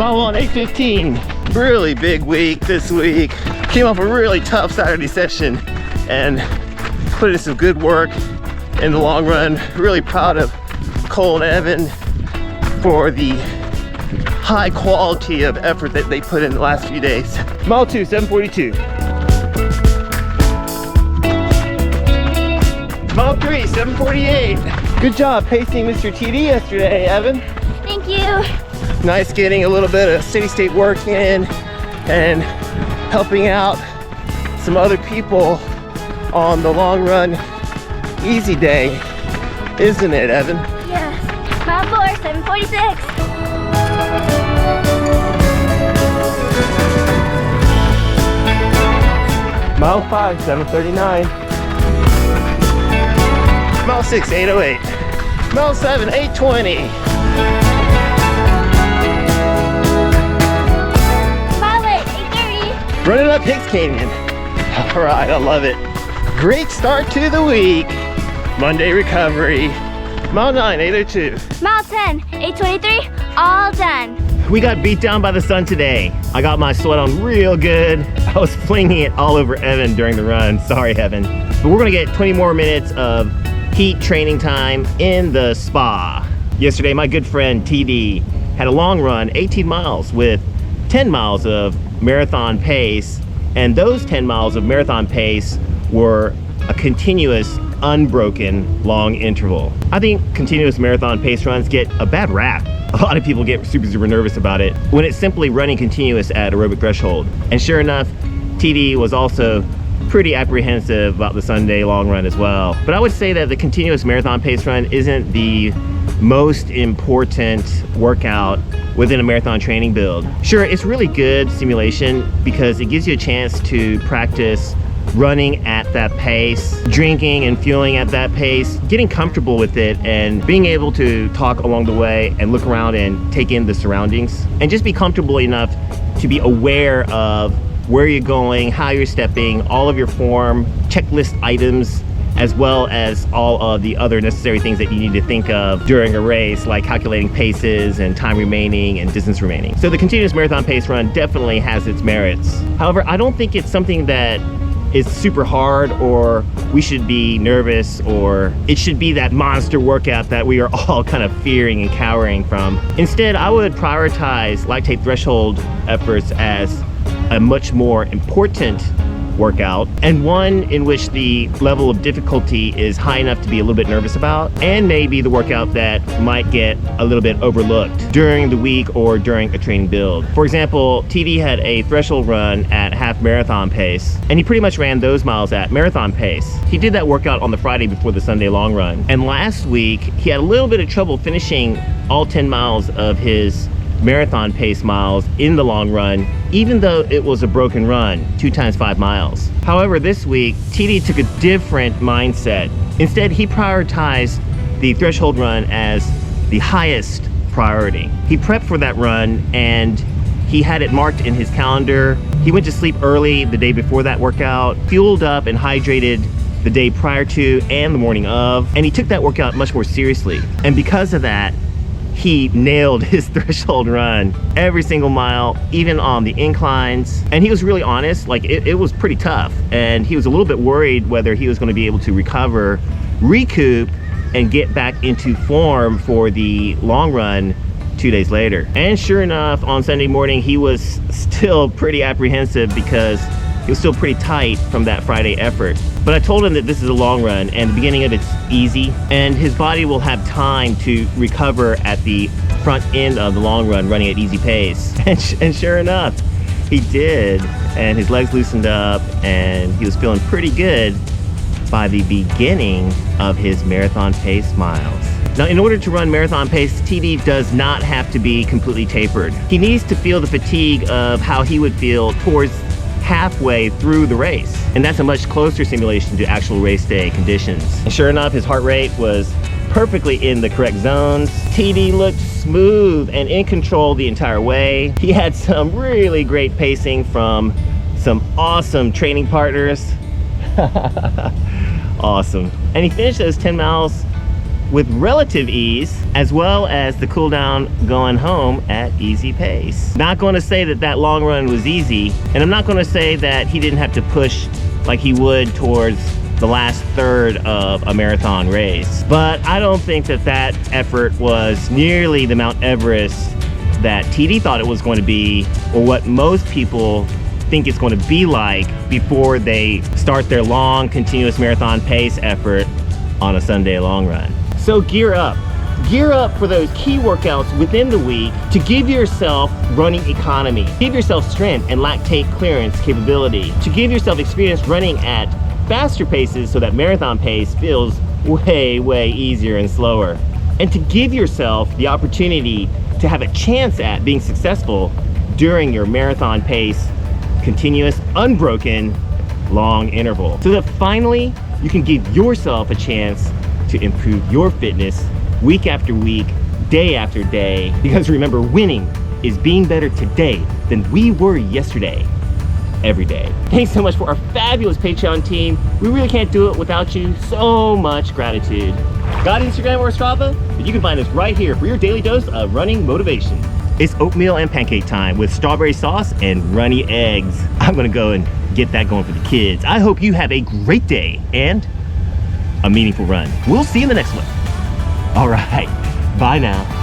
Mile 1, 8:15. Really big week this week. Came off a really tough Saturday session and put in some good work in the long run. Really proud of Cole and Evan for the high quality of effort that they put in the last few days. Mile 2, 7:42. Mile 3, 7:48. Good job pacing Mr. TD yesterday, Evan. Thank you. Nice getting a little bit of steady state work in and helping out some other people on the long run easy day, isn't it, Evan? Yes. Mile 4, 7:46. Mile 5, 7:39. Mile 6, 8:08. Mile 7, 8:20. Mile 8, 8:30. Running up Hicks Canyon. All right, I love it. Great start to the week. Monday recovery. Mile 9, 8:02. Mile 10, 8:23. All done. We got beat down by the sun today. I got my sweat on real good. I was flinging it all over Evan during the run. Sorry, Evan. But we're gonna get 20 more minutes of heat training time in the spa. Yesterday, my good friend TD had a long run, 18 miles with 10 miles of marathon pace. And those 10 miles of marathon pace were a continuous, unbroken long interval. I think continuous marathon pace runs get a bad rap. A lot of people get super nervous about it when it's simply running continuous at aerobic threshold. And sure enough, TD was also pretty apprehensive about the Sunday long run as well. But I would say that the continuous marathon pace run isn't the most important workout within a marathon training build. Sure, it's really good simulation because it gives you a chance to practice running at that pace, drinking and fueling at that pace, getting comfortable with it, and being able to talk along the way and look around and take in the surroundings and just be comfortable enough to be aware of where you're going, how you're stepping, all of your form, checklist items, as well as all of the other necessary things that you need to think of during a race, like calculating paces and time remaining and distance remaining. So the continuous marathon pace run definitely has its merits. However, I don't think it's something that is super hard or we should be nervous, or it should be that monster workout that we are all kind of fearing and cowering from. Instead, I would prioritize lactate threshold efforts as a much more important workout, and one in which the level of difficulty is high enough to be a little bit nervous about, and maybe the workout that might get a little bit overlooked during the week or during a training build. For example, TD had a threshold run at half marathon pace, and he pretty much ran those miles at marathon pace. He did that workout on the Friday before the Sunday long run, and last week he had a little bit of trouble finishing all 10 miles of his marathon pace miles in the long run, even though it was a broken run, 2 times 5 miles. However, this week, TD took a different mindset. Instead, he prioritized the threshold run as the highest priority. He prepped for that run and he had it marked in his calendar. He went to sleep early the day before that workout, fueled up and hydrated the day prior to and the morning of, and he took that workout much more seriously. And because of that, he nailed his threshold run every single mile, even on the inclines. And he was really honest, like it was pretty tough. And he was a little bit worried whether he was going to be able to recover, recoup, and get back into form for the long run 2 days later. And sure enough, on Sunday morning, he was still pretty apprehensive because he was still pretty tight from that Friday effort. But I told him that this is a long run and the beginning of it's easy, and his body will have time to recover at the front end of the long run running at easy pace. And sure enough, he did. And his legs loosened up and he was feeling pretty good by the beginning of his marathon pace miles. Now, in order to run marathon pace, TD does not have to be completely tapered. He needs to feel the fatigue of how he would feel towards halfway through the race. And that's a much closer simulation to actual race day conditions. And sure enough, his heart rate was perfectly in the correct zones. TD looked smooth and in control the entire way. He had some really great pacing from some awesome training partners. Awesome. And he finished those 10 miles with relative ease, as well as the cool down going home at easy pace. Not going to say that that long run was easy, and I'm not going to say that he didn't have to push like he would towards the last third of a marathon race. But I don't think that that effort was nearly the Mount Everest that TD thought it was going to be, or what most people think it's going to be like before they start their long, continuous marathon pace effort on a Sunday long run. So gear up. Gear up for those key workouts within the week to give yourself running economy, give yourself strength and lactate clearance capability, to give yourself experience running at faster paces so that marathon pace feels way, way easier and slower, and to give yourself the opportunity to have a chance at being successful during your marathon pace, continuous, unbroken, long interval. So that finally, you can give yourself a chance to improve your fitness week after week, day after day. Because remember, winning is being better today than we were yesterday, every day. Thanks so much for our fabulous Patreon team. We really can't do it without you. So much gratitude. Got Instagram or Strava? You can find us right here for your daily dose of running motivation. It's oatmeal and pancake time with strawberry sauce and runny eggs. I'm gonna go and get that going for the kids. I hope you have a great day and a meaningful run. We'll see you in the next one. All right, bye now.